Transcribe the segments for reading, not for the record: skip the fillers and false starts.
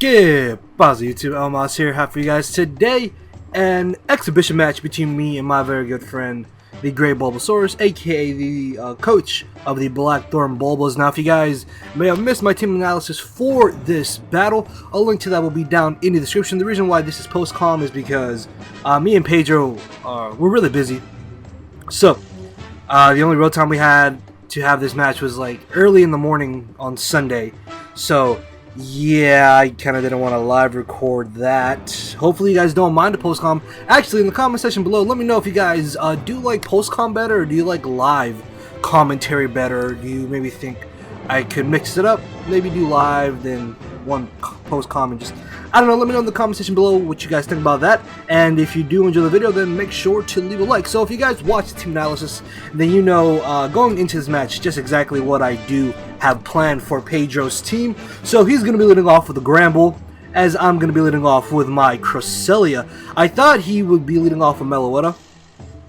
¿Qué pasa, YouTube? Elmas here, have for you guys today an exhibition match between me and my very good friend, the Great Bulbasaurus, aka the coach of the BlackThorn Bulbas. Now, if you guys may have missed my team analysis for this battle, a link to that will be down in the description. The reason why this is post-com is because me and Pedro were really busy. So, the only real time we had to have this match was like early in the morning on Sunday. So, yeah, I kind of didn't want to live record that. Hopefully you guys don't mind the post-com. Actually, in the comment section below, let me know if you guys do like post-com better, or do you like live commentary better? Or do you maybe think I could mix it up? Maybe do live, then one post-com, and just, I don't know, let me know in the comment section below what you guys think about that. And if you do enjoy the video, then make sure to leave a like. So if you guys watch the team analysis, then you know going into this match just exactly what I do have planned for Pedro's team. So he's going to be leading off with a Gramble, as I'm going to be leading off with my Cresselia. I thought he would be leading off with Meloetta,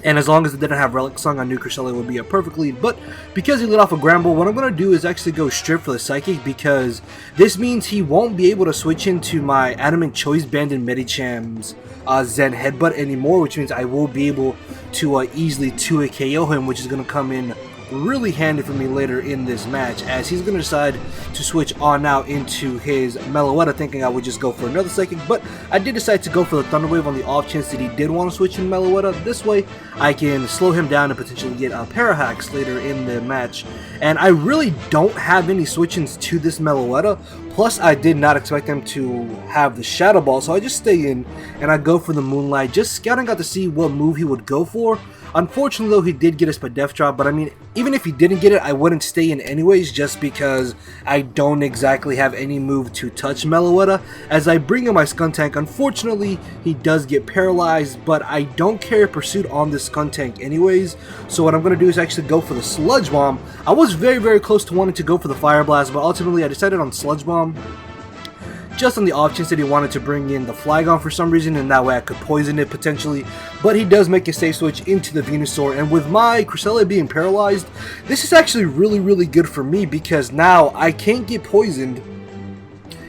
and as long as it didn't have Relic Song, I knew Cresselia would be a perfect lead. But because he lit off a Gramble, what I'm going to do is actually go straight for the Psychic, because this means he won't be able to switch into my Adamant Choice Band and Medicham's Zen Headbutt anymore, which means I will be able to easily 2-hit KO him, which is going to come in really handy for me later in this match, as he's going to decide to switch on now into his Meloetta, thinking I would just go for another Psychic. But I did decide to go for the Thunder Wave on the off chance that he did want to switch in Meloetta. This way I can slow him down and potentially get Parahacks later in the match. And I really don't have any switch-ins to this Meloetta. Plus, I did not expect him to have the Shadow Ball, so I just stay in and I go for the Moonlight, just scouting out to see what move he would go for. Unfortunately, though, he did get his Spadef drop, but I mean, even if he didn't get it, I wouldn't stay in anyways, just because I don't exactly have any move to touch Meloetta. As I bring in my Skuntank, unfortunately, he does get paralyzed, but I don't carry Pursuit on this Skuntank anyways, so what I'm going to do is actually go for the Sludge Bomb. I was very, very close to wanting to go for the Fire Blast, but ultimately I decided on Sludge Bomb, just on the off chance that he wanted to bring in the Flygon for some reason, and that way I could poison it potentially. But he does make a safe switch into the Venusaur, and with my Cresselia being paralyzed, this is actually really, really good for me, because now I can't get poisoned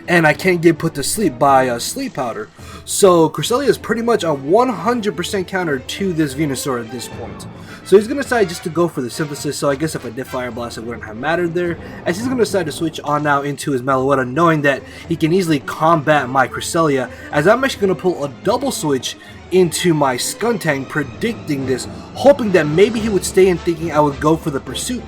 and I can't get put to sleep by Sleep Powder. So Cresselia is pretty much a 100% counter to this Venusaur at this point. So he's going to decide just to go for the Synthesis, so I guess if I did Fire Blast it wouldn't have mattered there, as he's going to decide to switch on now into his Meloetta, knowing that he can easily combat my Cresselia, as I'm actually going to pull a double switch into my Skuntank, predicting this, hoping that maybe he would stay in, thinking I would go for the Pursuit,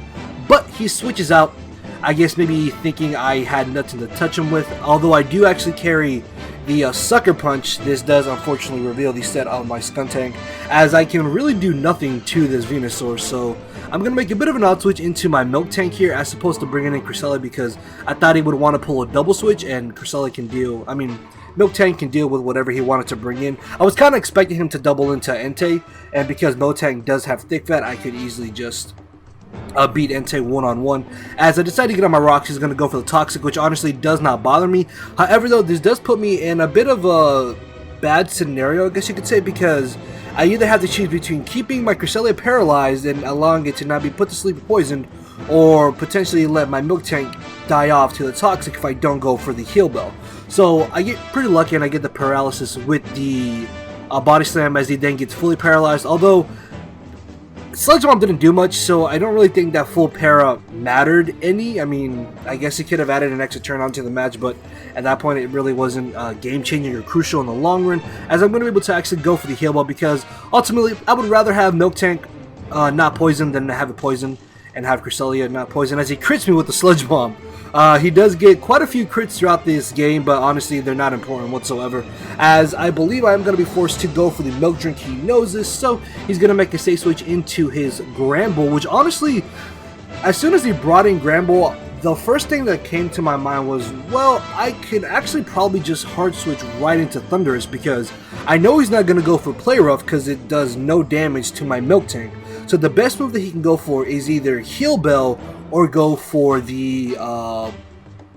but he switches out, I guess maybe thinking I had nothing to touch him with. Although I do actually carry the Sucker Punch, this does unfortunately reveal the set on my Skuntank, as I can really do nothing to this Venusaur. So I'm going to make a bit of an odd switch into my Miltank here, as opposed to bringing in Cresselia, because I thought he would want to pull a double switch, and Cresselia can deal, Miltank can deal with whatever he wanted to bring in. I was kind of expecting him to double into Entei, and because Miltank does have Thick Fat, I could easily just beat Entei one-on-one. As I decided to get on my rocks, he's going to go for the Toxic, which honestly does not bother me. However, though, this does put me in a bit of a bad scenario, I guess you could say, because I either have to choose between keeping my Cresselia paralyzed and allowing it to not be put to sleep or poisoned, or potentially let my Miltank die off to the Toxic if I don't go for the Heal Bell. So I get pretty lucky and I get the paralysis with the Body Slam, as he then gets fully paralyzed. Although Sludge Bomb didn't do much, so I don't really think that full para mattered any. I mean, I guess he could have added an extra turn onto the match, but at that point it really wasn't game-changing or crucial in the long run, as I'm going to be able to actually go for the Heal Ball, because ultimately I would rather have Miltank not poisoned than have it poisoned, and have Cresselia not poisoned, as he crits me with the Sludge Bomb. He does get quite a few crits throughout this game, but honestly they're not important whatsoever, as I believe I'm going to be forced to go for the Milk Drink. He knows this, so he's going to make a safe switch into his Gramble, which honestly, as soon as he brought in Gramble, the first thing that came to my mind was, well, I could actually probably just hard switch right into Thundurus, because I know he's not going to go for Play Rough because it does no damage to my Miltank. So the best move that he can go for is either Heal Bell or go for the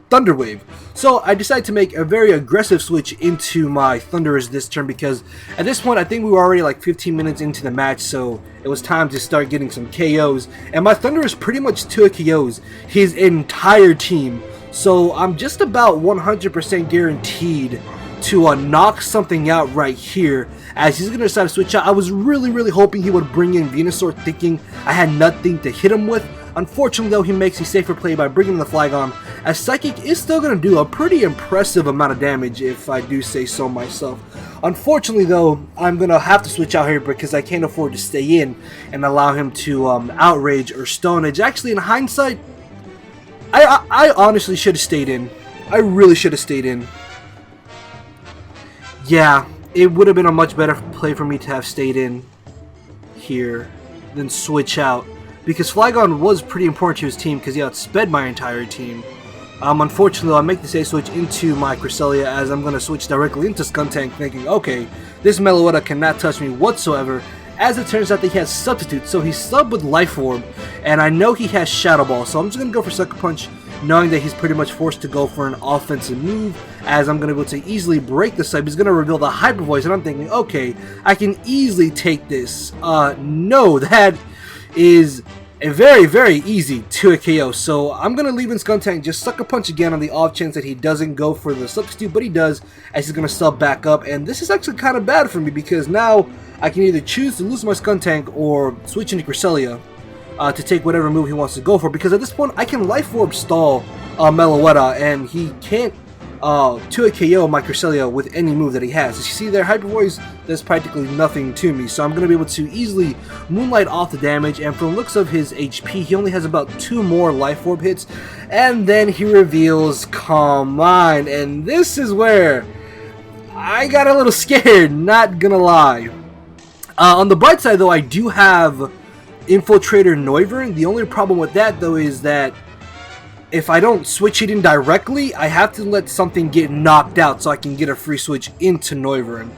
Thunder Wave. So I decided to make a very aggressive switch into my Thundurus this turn, because at this point I think we were already like 15 minutes into the match, so it was time to start getting some KOs. And my Thundurus pretty much took KOs his entire team. So I'm just about 100% guaranteed to knock something out right here, as he's going to decide to switch out. I was really hoping he would bring in Venusaur, thinking I had nothing to hit him with. Unfortunately though, he makes a safer play by bringing the Flygon, as Psychic is still going to do a pretty impressive amount of damage, if I do say so myself. Unfortunately though, I'm going to have to switch out here because I can't afford to stay in and allow him to Outrage or Stone Edge. Actually, in hindsight, I honestly should have stayed in. I really should have stayed in. Yeah, it would have been a much better play for me to have stayed in here than switch out, because Flygon was pretty important to his team because he outsped my entire team. Unfortunately, I'll make the safe switch into my Cresselia, as I'm going to switch directly into Skuntank, thinking, okay, this Meloetta cannot touch me whatsoever. As it turns out that he has Substitute, so he's subbed with Life Orb, and I know he has Shadow Ball, so I'm just going to go for Sucker Punch, knowing that he's pretty much forced to go for an offensive move, as I'm going to be able to easily break the sub. He's going to reveal the Hyper Voice, and I'm thinking, okay, I can easily take this. No, that is a very easy 2-hit KO. So I'm going to leave in Skuntank, just Sucker Punch again on the off chance that he doesn't go for the Substitute, but he does, as he's going to sub back up. And this is actually kind of bad for me, because now I can either choose to lose my Skuntank or switch into Cresselia to take whatever move he wants to go for, because at this point I can Life Orb stall Meloetta, and he can't 2-hit KO my Cresselia with any move that he has. As you see there, Hyper Voice does practically nothing to me, so I'm going to be able to easily Moonlight off the damage, and from the looks of his HP, he only has about 2 more Life Orb hits, and then he reveals Calm Mind, and this is where I got a little scared, not gonna lie. On the bright side though, I do have Infiltrator Noivern. The only problem with that though is that if I don't switch it in directly, I have to let something get knocked out so I can get a free switch into Noivern.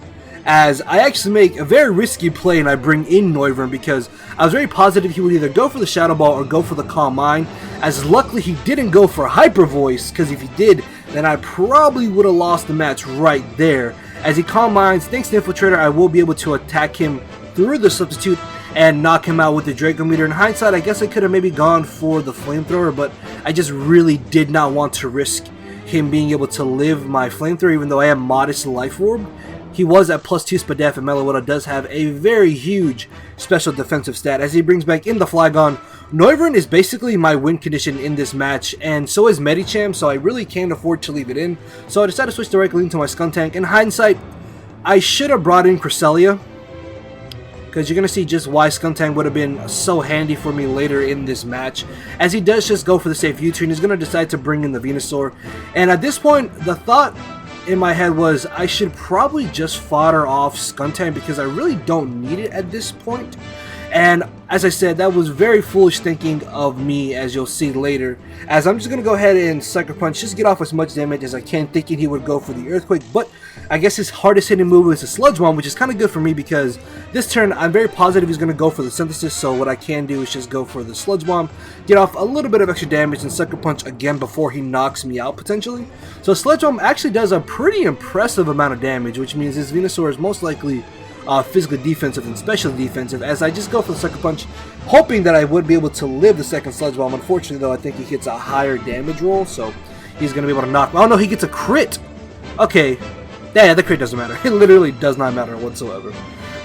As I actually make a very risky play and I bring in Noivern, because I was very positive he would either go for the Shadow Ball or go for the Calm Mind. As luckily he didn't go for Hyper Voice, because if he did, then I probably would have lost the match right there. As he Calm Minds, thanks to Infiltrator, I will be able to attack him through the Substitute and knock him out with the Draco Meteor. In hindsight, I guess I could have maybe gone for the Flamethrower, but I just really did not want to risk him being able to live my Flamethrower, even though I have modest Life Orb. He was at +2 Spadef, and Meloetta does have a very huge special defensive stat. As he brings back in the Flygon, Noivern is basically my win condition in this match, and so is Medicham, so I really can't afford to leave it in. So I decided to switch directly into my Skuntank. In hindsight, I should have brought in Cresselia, because you're going to see just why Skuntank would have been so handy for me later in this match. As he does just go for the safe U-turn, he's going to decide to bring in the Venusaur. And at this point, the thought in my head was I should probably just fodder off Skuntank, because I really don't need it at this point. And as I said, that was very foolish thinking of me, as you'll see later. As I'm just going to go ahead and Sucker Punch, just get off as much damage as I can, thinking he would go for the Earthquake. But I guess his hardest hitting move is a Sludge Bomb, which is kind of good for me, because this turn I'm very positive he's going to go for the Synthesis. So what I can do is just go for the Sludge Bomb, get off a little bit of extra damage, and Sucker Punch again before he knocks me out potentially. So Sludge Bomb actually does a pretty impressive amount of damage, which means this Venusaur is most likely physically defensive and specially defensive, as I just go for the Sucker Punch, hoping that I would be able to live the second Sludge Bomb. Unfortunately though, I think he hits a higher damage roll, so he's going to be able to knock me. Oh no, he gets a crit! Okay, yeah, the crit doesn't matter. It literally does not matter whatsoever.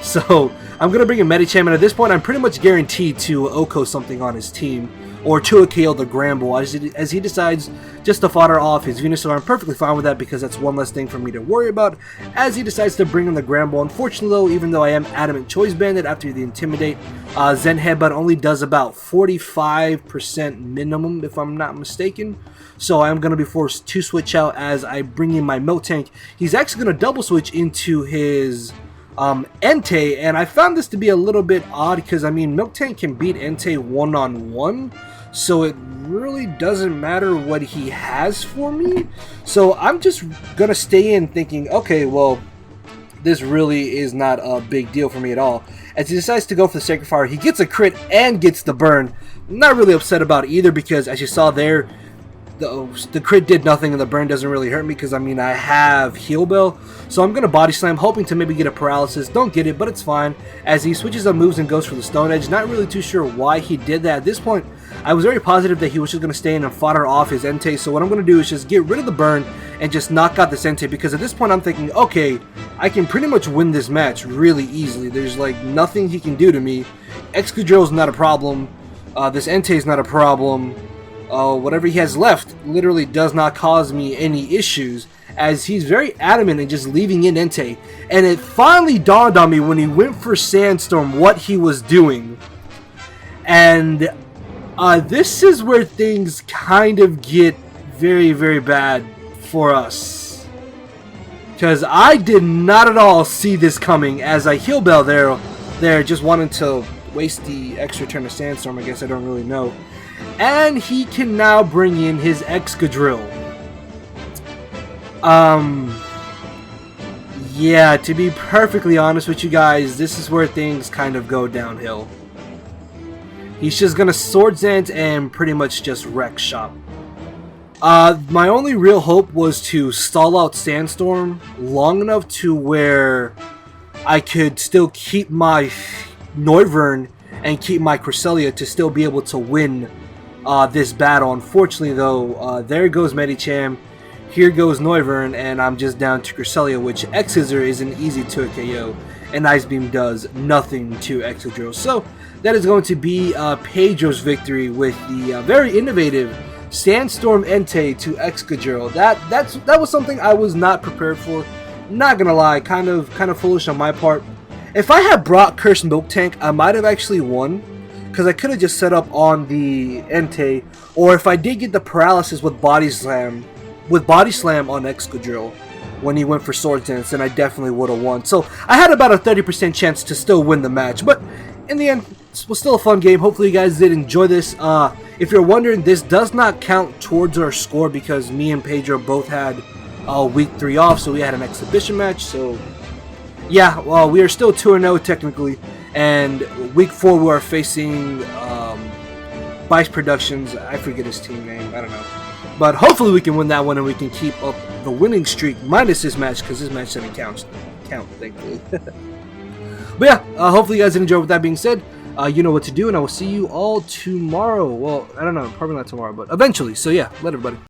So I'm going to bring in Medicham, and at this point I'm pretty much guaranteed to Oko something on his team, or to KO the Gramble, as he decides just to fodder off his Venusaur. I'm perfectly fine with that, because that's one less thing for me to worry about, as he decides to bring in the Gramble. Unfortunately though, even though I am Adamant Choice Banded after the Intimidate, Zen Headbutt only does about 45% minimum, if I'm not mistaken. So I'm going to be forced to switch out as I bring in my Miltank. He's actually going to double switch into his Entei, and I found this to be a little bit odd, because I mean Miltank can beat Entei one-on-one, so it really doesn't matter what he has for me. So I'm just gonna stay in thinking, okay, well, this really is not a big deal for me at all. As he decides to go for the Sacred Fire, he gets a crit and gets the burn. Not really upset about either, because as you saw there, the crit did nothing and the burn doesn't really hurt me, because I mean I have Heal Bell. So I'm going to Body Slam, hoping to maybe get a Paralysis. Don't get it, but it's fine, as he switches up moves and goes for the Stone Edge. Not really too sure why he did that. At this point, I was very positive that he was just going to stay in and fodder off his Entei, so what I'm going to do is just get rid of the burn and just knock out this Entei, because at this point I'm thinking, okay, I can pretty much win this match really easily. There's like nothing he can do to me. Excadrill's not a problem. This Entei's not a problem. Whatever he has left literally does not cause me any issues, as he's very adamant in just leaving in Entei. And it finally dawned on me when he went for Sandstorm what he was doing. And this is where things kind of get very, very bad for us. Because I did not at all see this coming, as I heal bell there just wanted to waste the extra turn of Sandstorm, I guess, I don't really know. And he can now bring in his Excadrill. Yeah, to be perfectly honest with you guys, this is where things kind of go downhill. He's just gonna Swords Dance and pretty much just wreck shop. My only real hope was to stall out Sandstorm long enough to where I could still keep my Noivern and keep my Cresselia to still be able to win this battle. Unfortunately though, there goes Medicham, here goes Noivern, and I'm just down to Cresselia, which X-Scissor is an easy 2 KO, and Ice Beam does nothing to Excadrill. So that is going to be Pedro's victory with the very innovative Sandstorm Entei to Excadrill. That was something I was not prepared for. Not gonna lie, kind of foolish on my part. If I had brought Cursed Milk Tank, I might have actually won, because I could have just set up on the Entei, or if I did get the paralysis with Body Slam on Excadrill when he went for Swords Dance, then I definitely would have won. So I had about a 30% chance to still win the match, but in the end, it was still a fun game. Hopefully you guys did enjoy this. If you're wondering, this does not count towards our score because me and Pedro both had week 3 off, so we had an exhibition match. So yeah, well, we are still 2-0 technically, and week 4 we are facing Bice Productions. I forget his team name, I don't know. But hopefully we can win that one and we can keep up the winning streak, minus this match, because this match doesn't count, thankfully. But yeah, hopefully you guys did enjoy. With that being said, you know what to do, and I will see you all tomorrow. Well, I don't know, probably not tomorrow, but eventually. So yeah, later everybody.